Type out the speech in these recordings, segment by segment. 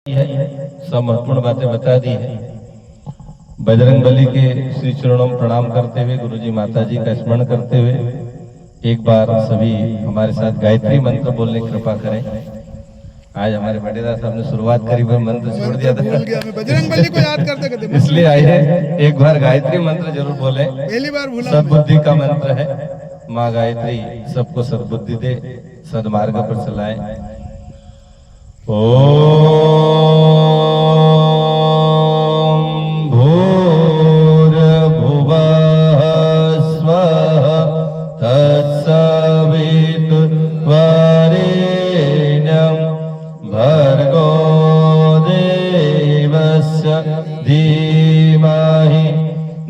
सब महत्वपूर्ण बातें बता दी है। बजरंग बली के श्री चरणों में प्रणाम करते हुए, गुरुजी माता जी का स्मरण करते हुए एक बार सभी हमारे साथ गायत्री मंत्र बोलने की कृपा करें। आज हमारे बड़ेदार साहब ने शुरुआत करी, वो मंत्र छोड़ दिया था, भूल गया मैं बजरंग बली को याद करते करते, इसलिए आइए एक बार गायत्री मंत्र जरूर बोले। पहली बार भूला। सद्बुद्धि का मंत्र है। माँ गायत्री सबको सद्बुद्धि दे, सदमार्ग पर चलाए। धीमहि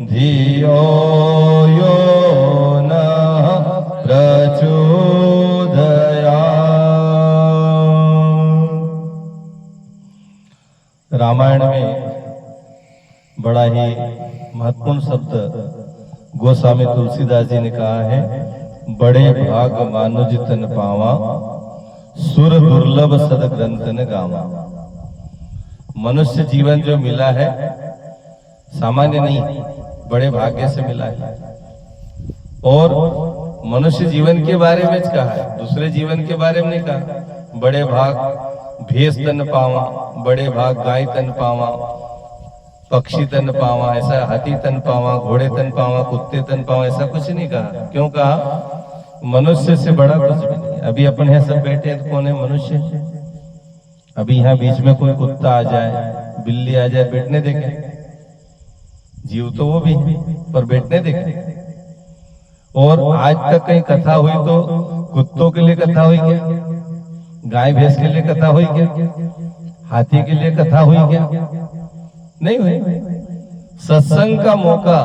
धियो यो नः प्रचोदयात्। रामायण में बड़ा ही महत्वपूर्ण शब्द गोस्वामी तुलसीदास जी ने कहा है, बड़े भाग मानुज तन पावा, सुर दुर्लभ सद ग्रंथ न गावा। मनुष्य जीवन जो मिला है सामान्य नहीं, बड़े भाग्य से मिला है। और मनुष्य जीवन के बारे में कहा है, दूसरे जीवन के बारे में नहीं कहा। बड़े भाग भैंस तन पावा, बड़े भाग गाय तन पावा, पक्षी तन पावा, ऐसा हाथी तन पावा, घोड़े तन पावा, कुत्ते तन पावा, ऐसा कुछ नहीं कहा। क्यों कहा? मनुष्य से बड़ा कुछ भी नहीं। अभी अपन यहाँ सब बैठे हैं तो कौन है? मनुष्य। अभी यहाँ बीच में कोई कुत्ता आ जाए, बिल्ली आ जाए, बैठने देखे? जीव तो वो भी, पर बैठने देखे? और आज तक कहीं कथा हुई तो कुत्तों के लिए कथा हुई क्या? गाय भैंस के लिए कथा हुई क्या? हाथी के लिए कथा हुई क्या? नहीं हुई। सत्संग का मौका,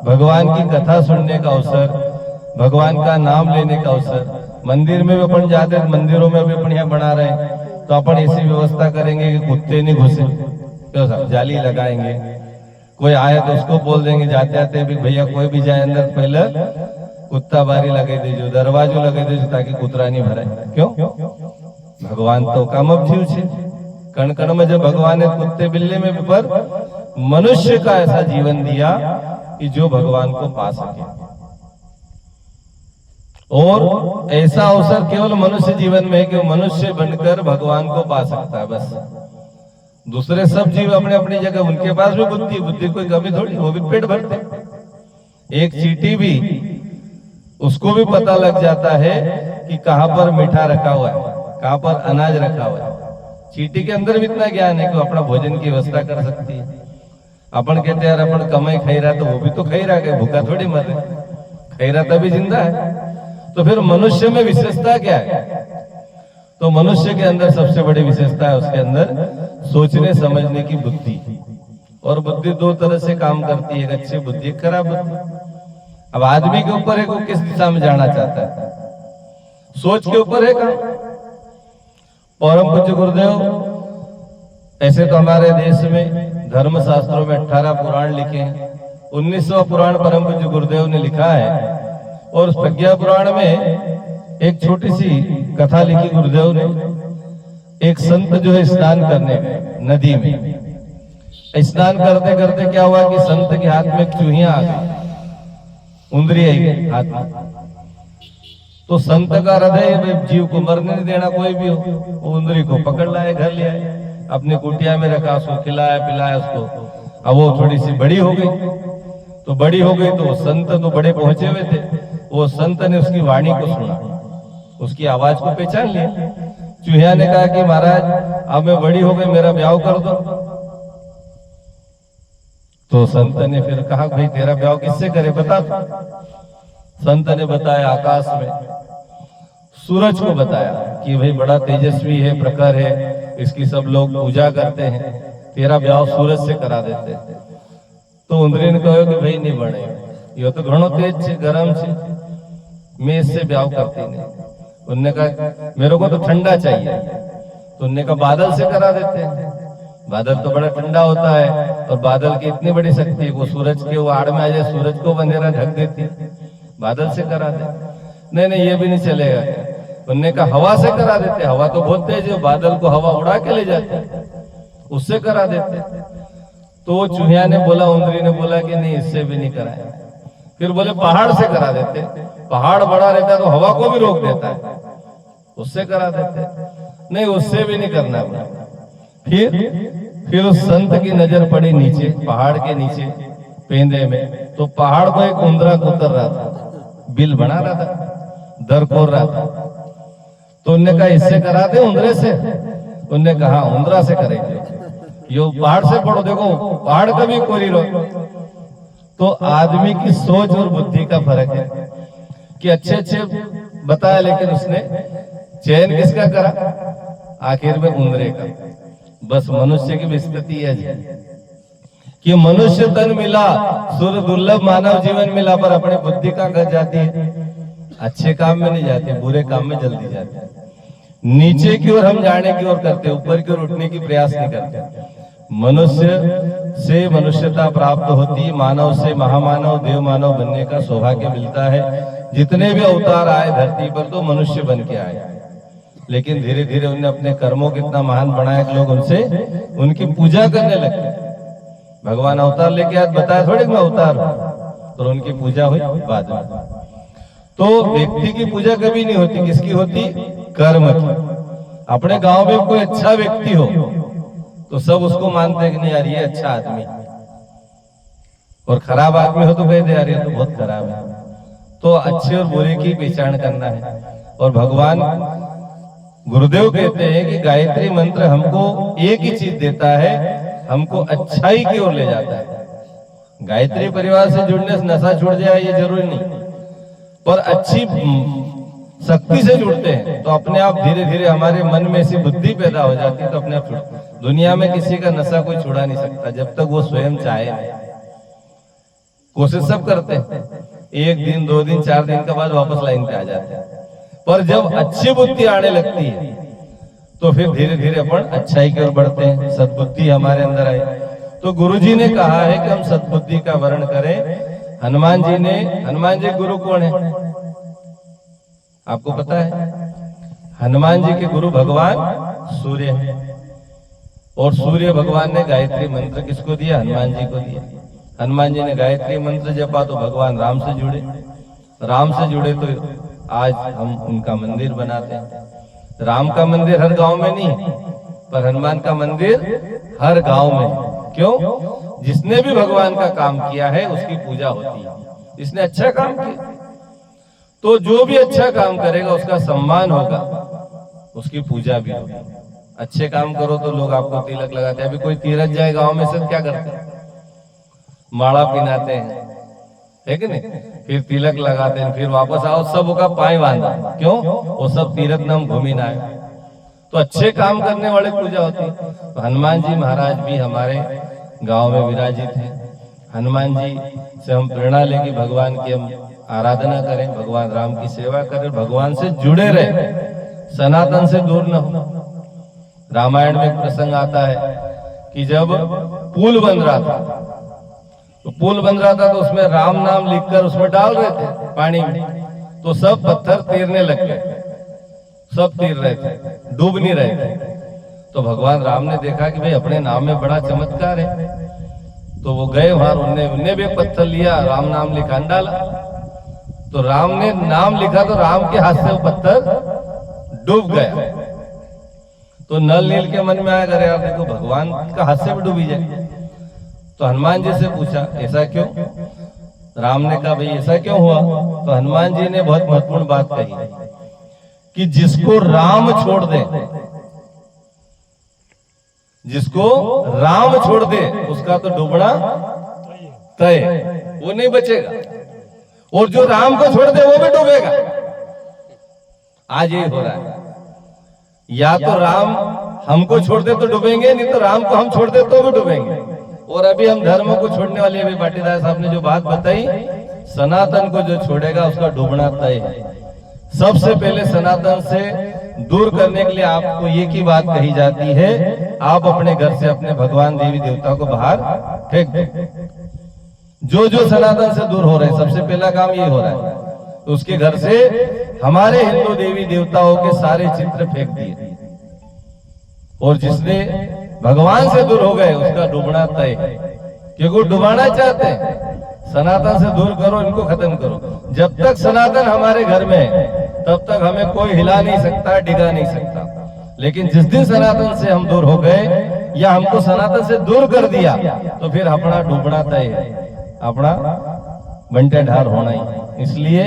भगवान की कथा सुनने का अवसर, भगवान का नाम लेने का अवसर। मंदिर में भी अपन जाते, मंदिरों में भी अपन यहाँ बना रहे हैं तो अपन ऐसी व्यवस्था करेंगे कि कुत्ते नहीं घुसे। क्यों साहब? जाली लगाएंगे। कोई आए तो उसको बोल देंगे जाते आते भी, भैया कोई भी जाए अंदर पहले कुत्ता बारी लगे दीजिए, दरवाजो लगे दीजिए, ताकि कुतरा नहीं भरे। क्यों? भगवान तो काम अब थी छे कण कण में। जब भगवान ने कुत्ते बिल्ली में भी, पर मनुष्य का ऐसा जीवन दिया कि जो भगवान को पा सके। और ऐसा अवसर केवल मनुष्य जीवन में है कि वो मनुष्य बनकर भगवान को पा सकता है, बस। दूसरे सब जीव अपने अपनी जगह, उनके पास भी बुद्धि कोई कमी थोड़ी, वो भी पेट भरते। एक चींटी भी, उसको भी पता लग जाता है कि कहां पर मीठा रखा हुआ है, कहां पर अनाज रखा हुआ है। चींटी के अंदर भी इतना ज्ञान है कि अपना भोजन की व्यवस्था कर सकती है। अपन कहते यार अपन कमाई खाई रहा, तो वो भी तो खाई रहा है, भूखा थोड़ी मर रहा, खाई रहा तभी जिंदा है। तो फिर मनुष्य में विशेषता क्या है? तो मनुष्य के अंदर सबसे बड़ी विशेषता है उसके अंदर सोचने समझने की बुद्धि। और बुद्धि दो तरह से काम करती है, एक अच्छी बुद्धि, एक खराब बुद्धि। अब आदमी के ऊपर है वो किस दिशा में जाना चाहता है, सोच के ऊपर है काम। परम पूज्य गुरुदेव, ऐसे तो हमारे देश में धर्म शास्त्रों में 18 पुराण लिखे हैं। 19वां पुराण परम पूज्य गुरुदेव ने लिखा है। और उस प्रज्ञा पुराण में एक छोटी सी कथा लिखी गुरुदेव ने। एक संत जो है स्नान करने गए नदी में। स्नान करते करते क्या हुआ कि संत के हाथ में चूहियां आ गई, उंदरी आई गई हाथ में। तो संत का हृदय जीव को मरने नहीं देना, कोई भी हो, वो उंदरी को पकड़ लाए, घर ले आए, अपनी कुटिया में रखा, उसको खिलाया पिलाया उसको। अब वो थोड़ी सी बड़ी हो गई, तो बड़ी हो गई तो संत तो बड़े पहुंचे हुए थे। वो संत ने उसकी वाणी को सुना, उसकी आवाज को पहचान लिया। चूहिया ने कहा कि महाराज अब मैं बड़ी हो गई, मेरा ब्याह कर दो। तो संत ने फिर कहा, भाई तेरा ब्याह किससे करे, बता। संत ने बताया, आकाश में सूरज को बताया कि भाई बड़ा तेजस्वी है, प्रखर है, इसकी सब लोग पूजा करते हैं, तेरा ब्याह सूरज से करा देते हैं। तो उंदरी ने कहा कि भाई नहीं बने, ये तो घणो तेज है, गरम है, मैं इससे ब्याह करती नहीं। उनने कहा मेरे को तो ठंडा चाहिए। तो उनने कहा बादल से करा देते हैं, बादल तो बड़ा ठंडा होता है, और बादल की इतनी बड़ी शक्ति है, वो सूरज के वो आड़ में आ जाए, सूरज को अंधेरा ढक देती है, बादल से करा दे। नहीं नहीं, ये भी नहीं चलेगा। उन्होंने कहा हवा से करा देते, हवा तो बहुत तेज है, बादल को हवा उड़ा के ले जाते। उससे करा देते। तो चूहिया ने बोला, उंदरी ने बोला कि नहीं, इससे भी नहीं कराए। फिर बोले पहाड़ से करा देते, पहाड़ बड़ा रहता है तो हवा को भी रोक देता है, उससे करा देते। नहीं, उससे भी नहीं करना पड़ा। फिर उस संत की नजर पड़ी नीचे, पहाड़ के नीचे पेंदे में, तो पहाड़ को एक उंदरा कुतर रहा था, बिल बना रहा था, दर कोर रहा था। तो उनने कहा इससे करा दे, उंदरे से। उनने कहा उंदरा से करेंगे, यो पहाड़ से पढ़ो, देखो पहाड़ कभी कोरी रो। तो आदमी की सोच और बुद्धि का फर्क है कि अच्छे अच्छे बताया, लेकिन उसने चयन किसका करा? आखिर में उंदरे का। बस मनुष्य की स्थिति है कि मनुष्य तन मिला, सुर दुर्लभ मानव जीवन मिला, पर अपनी बुद्धि का कर जाती है, अच्छे काम में नहीं जाती, बुरे काम में जल्दी जाती है। नीचे की ओर हम जाने की ओर करते, ऊपर की ओर उठने की प्रयास नहीं करते। मनुष्य से मनुष्यता प्राप्त होती, मानव से महामानव देव मानव बनने का सौभाग्य मिलता है। जितने भी अवतार आए धरती पर तो मनुष्य बन के आए, लेकिन धीरे धीरे उन्हें अपने कर्मों को इतना महान बनाया कि लोग उनसे उनकी पूजा करने लगे। भगवान अवतार लेके आज बताया थोड़ी मैं अवतार हूं, तो उनकी पूजा हुई बाद में। तो व्यक्ति की पूजा कभी नहीं होती, किसकी होती? कर्म की। अपने गांव में कोई अच्छा व्यक्ति हो तो सब उसको मानते हैं कि नहीं यार ये अच्छा आदमी, और खराब आदमी हो तो कहते यार ये तो बहुत खराब है। तो अच्छे और बुरे की पहचान करना है। और भगवान गुरुदेव कहते हैं कि गायत्री मंत्र हमको एक ही चीज देता है, हमको अच्छाई की ओर ले जाता है। गायत्री परिवार से जुड़ने से नशा छूट जाए ये जरूरी नहीं, पर अच्छी शक्ति से जुड़ते हैं तो अपने आप धीरे धीरे हमारे मन में ऐसी बुद्धि पैदा हो जाती है, तो अपने आप छूट। दुनिया में किसी का नशा कोई छुड़ा नहीं सकता जब तक वो स्वयं चाहे। कोशिश सब करते हैं, 1 दिन 2 दिन 4 दिन के बाद वापस लाइन पे आ जाते हैं, पर जब अच्छी बुद्धि आने लगती है तो फिर धीरे धीरे अपन अच्छाई की ओर बढ़ते हैं, सद्बुद्धि हमारे अंदर आए। तो गुरुजी ने कहा है कि हम सद्बुद्धि का वर्ण करें। हनुमान जी गुरु कौन है आपको पता है? हनुमान जी के गुरु भगवान सूर्य है, और सूर्य भगवान ने गायत्री मंत्र किसको दिया? हनुमान जी को दिया। हनुमान जी ने गायत्री मंत्र जपा तो भगवान राम से जुड़े, राम से जुड़े तो आज हम उनका मंदिर बनाते हैं। राम का मंदिर हर गांव में नहीं, पर हनुमान का मंदिर हर गांव में। क्यों? जिसने भी भगवान का काम किया है उसकी पूजा होती है। जिसने अच्छा काम किया तो जो भी अच्छा काम करेगा उसका सम्मान होगा, उसकी पूजा भी होगी। अच्छे काम करो तो लोग आपको तिलक लगाते हैं। अभी कोई तीरथ जाए गांव में से क्या करते हैं? माला पिनाते हैं, है कि नहीं? फिर तिलक लगाते हैं, फिर वापस आओ सब का पाए बांधा। क्यों? वो सब तीर्थ नाम घूमी ना है। तो अच्छे काम करने वाले पूजा होती है। तो हनुमान जी महाराज भी हमारे गांव में विराजित हैं। हनुमान जी से हम प्रेरणा लेके भगवान की हम आराधना करें, भगवान राम की सेवा करें, भगवान से जुड़े रहे, सनातन से दूर न हो। रामायण में एक प्रसंग आता है कि जब पुल बन रहा था, तो उसमें राम नाम लिखकर उसमें डाल रहे थे पानी में, तो सब पत्थर तीरने लग गए, सब तीर रहे थे, डूब नहीं रहे थे। तो भगवान राम ने देखा कि भाई अपने नाम में बड़ा चमत्कार है, तो वो गए वहां, उनने भी एक पत्थर लिया, राम नाम लिखा, डाला। तो राम ने नाम लिखा तो राम के हाथ से वो पत्थर डूब गया। तो नल नील के मन में आया, करे यार देखो भगवान का हाथ से भी डूबी जाए। तो हनुमान जी से पूछा ऐसा क्यों? राम ने कहा भाई ऐसा क्यों हुआ? तो हनुमान जी ने बहुत महत्वपूर्ण बात कही कि जिसको राम छोड़ दे, जिसको राम छोड़ दे उसका तो डूबना तय, वो नहीं बचेगा, और जो राम को छोड़ दे वो भी डूबेगा। आज ये हो रहा है, या तो राम हमको छोड़ दे तो डूबेंगे, नहीं तो राम को हम छोड़ दे तो भी डूबेंगे। और अभी हम धर्म को छोड़ने वाले, अभी पाटीदार साहब ने जो बात बताई, सनातन को जो छोड़ेगा उसका डूबना तय है। सबसे पहले सनातन से दूर करने के लिए आपको ये की बात कही जाती है, आप अपने घर से अपने भगवान देवी देवता को बाहर फेंक दो। जो सनातन से दूर हो रहे हैं, सबसे पहला काम ये हो रहा है, तो उसके घर से हमारे हिंदू देवी देवताओं के सारे चित्र फेंक दिए। और जिसने भगवान से दूर हो गए उसका डूबना तय है, क्योंकि वो डुबाना चाहते हैं। सनातन से दूर करो, इनको खत्म करो। जब तक सनातन हमारे घर में है तब तक हमें कोई हिला नहीं सकता, डिगा नहीं सकता। लेकिन जिस दिन सनातन से हम दूर हो गए या हमको सनातन से दूर कर दिया तो फिर अपना डूबना तय है, अपना बंटे ढार होना ही। इसलिए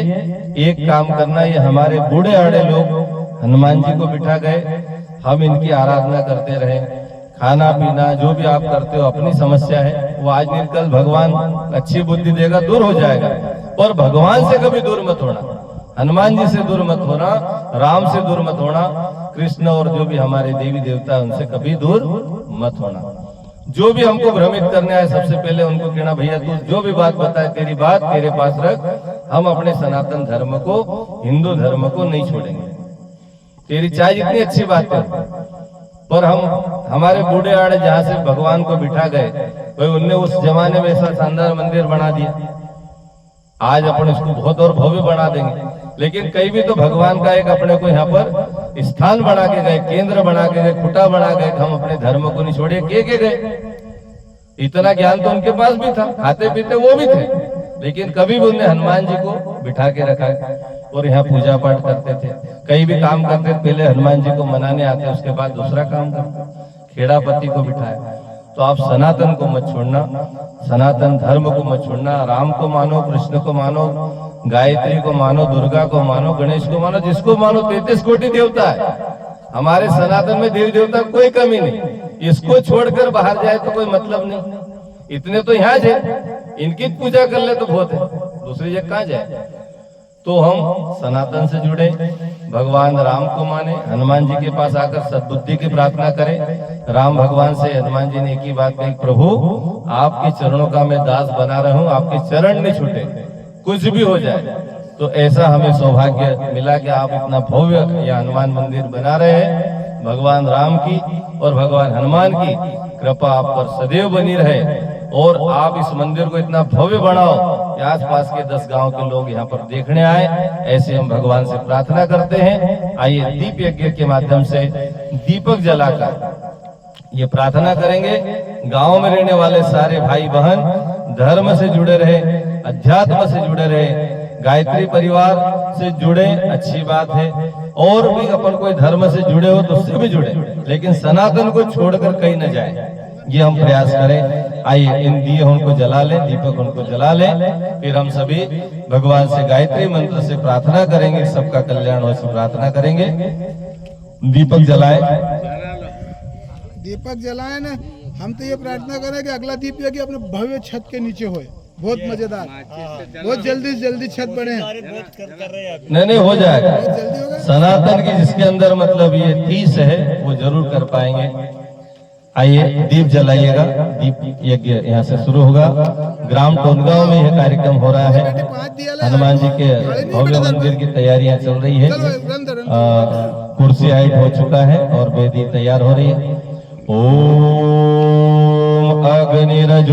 एक काम करना, ये हमारे बूढ़े आड़े लोग हनुमान जी को बिठा गए, हम इनकी आराधना करते रहे। खाना पीना जो भी आप करते हो अपनी समस्या है, वो आज नहीं कल भगवान अच्छी बुद्धि देगा, दूर हो जाएगा। और भगवान से कभी दूर मत होना, हनुमान जी से दूर मत होना, राम से दूर मत होना, कृष्ण और जो भी हमारे देवी देवता है उनसे कभी दूर मत होना। जो भी हमको भ्रमित करने आए सबसे पहले उनको कहना, भैया तू जो भी बात बताए तेरी बात तेरे पास रख, हम अपने सनातन धर्म को, हिंदू धर्म को नहीं छोड़ेंगे। तेरी चाहे जितनी अच्छी बात है, पर हम हमारे बूढ़े आड़े जहाँ से भगवान को बिठा गए, भाई उनने उस जमाने में ऐसा शानदार मंदिर बना दिया, आज अपन इसको बहुत और भव्य बना देंगे। लेकिन कई भी तो भगवान का एक अपने को यहाँ पर स्थान बना के गए, केंद्र बना के गए, खुटा बना गए, हम अपने धर्म को नहीं छोड़े के गए। इतना ज्ञान तो उनके पास भी था, खाते पीते वो भी थे, लेकिन कभी भी उन्होंने हनुमान जी को बिठा के रखा और यहाँ पूजा पाठ करते थे। कहीं भी काम करते पहले हनुमान जी को मनाने आते, उसके बाद दूसरा काम करते। खेड़ापति को बिठाया। तो आप सनातन को मत छोड़ना, सनातन धर्म को मत छोड़ना। राम को मानो, कृष्ण को मानो, गायत्री को मानो, दुर्गा को मानो, गणेश को मानो, जिसको मानो। 33 कोटि देवता है हमारे सनातन में, देवी देवता कोई कमी नहीं। इसको छोड़कर बाहर जाए तो कोई मतलब नहीं। इतने तो यहाँ जाए, इनकी पूजा कर ले तो बहुत है, दूसरी जगह कहाँ जाए। तो हम सनातन से जुड़े, भगवान राम को माने, हनुमान जी के पास आकर सद्बुद्धि की प्रार्थना करें। राम भगवान से हनुमान जी ने एक ही बात कही, प्रभु आपके चरणों का मैं दास बना रहा हूं, आपके चरण नहीं छूटे, कुछ भी हो जाए। तो ऐसा हमें सौभाग्य मिला कि आप इतना भव्य यह हनुमान मंदिर बना रहे हैं। भगवान राम की और भगवान हनुमान की कृपा आप पर सदैव बनी रहे, और आप इस मंदिर को इतना भव्य बनाओ कि आसपास के 10 गांव के लोग यहाँ पर देखने आए। ऐसे हम भगवान से प्रार्थना करते हैं। आइए दीप यज्ञ के माध्यम से दीपक जलाकर ये प्रार्थना करेंगे। गांव में रहने वाले सारे भाई बहन धर्म से जुड़े रहे, अध्यात्म से जुड़े रहे, गायत्री परिवार से जुड़े, अच्छी बात है। और भी अपन कोई धर्म से जुड़े हो तो उससे भी जुड़े, लेकिन सनातन को छोड़कर कहीं न जाए, ये हम प्रयास करें। आइए इन दिए उनको जला लें, दीपक उनको जला लें, फिर हम सभी भगवान से गायत्री मंत्र से प्रार्थना करेंगे, सबका कल्याण हो, से प्रार्थना करेंगे। दीपक जलाएं, दीपक जलाए ना। हम तो ये प्रार्थना करें कि अगला दीप यज्ञ अपने भव्य छत के नीचे होए, बहुत मजेदार, बहुत जल्दी से जल्दी छत बने। नहीं हो जाएगा। बहुत जल्दी होगा। सनातन की जिसके अंदर मतलब ये 30 है वो जरूर कर पाएंगे। आइए दीप जलाइएगा। दीप यज्ञ यहाँ से शुरू होगा। ग्राम टोनगांव में यह कार्यक्रम हो रहा है। हनुमान जी के भव्य मंदिर की तैयारियां चल रही है। कुर्सी हाइट हो चुका है और वेदी तैयार हो रही है। ओम अग्निरज्योति